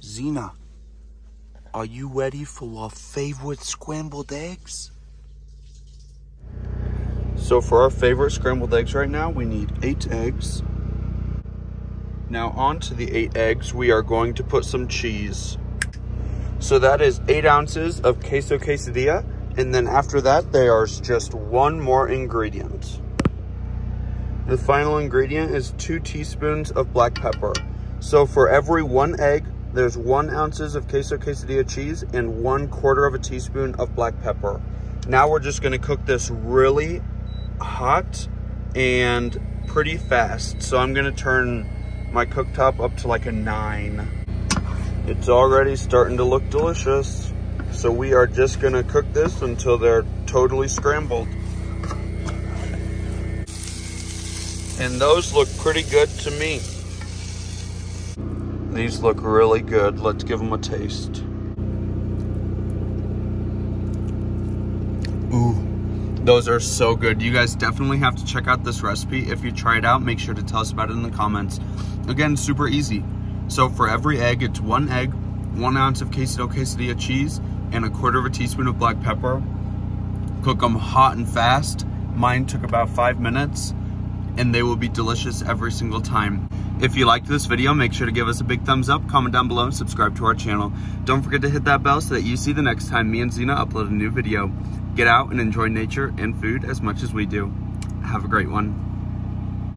Zena, are you ready for our favorite scrambled eggs? So for our favorite scrambled eggs right now, we need 8 eggs. Now onto the 8 eggs, we are going to put some cheese. So that is 8 ounces of queso quesadilla. And then after that, there's just one more ingredient. The final ingredient is 2 teaspoons of black pepper. So for every 1 egg, there's 1 ounce of queso quesadilla cheese and 1/4 of a teaspoon of black pepper. Now we're just gonna cook this really hot and pretty fast. So I'm gonna turn my cooktop up to like a 9. It's already starting to look delicious. So we are just gonna cook this until they're totally scrambled. And those look pretty good to me. These look really good. Let's give them a taste. Ooh, those are so good. You guys definitely have to check out this recipe. If you try it out, make sure to tell us about it in the comments. Again, super easy. So for every egg, it's 1 egg, 1 ounce of queso quesadilla cheese, and 1/4 of a teaspoon of black pepper. Cook them hot and fast. Mine took about 5 minutes, and they will be delicious every single time. If you liked this video, make sure to give us a big thumbs up, comment down below, and subscribe to our channel. Don't forget to hit that bell so that you see the next time me and Zena upload a new video. Get out and enjoy nature and food as much as we do. Have a great one.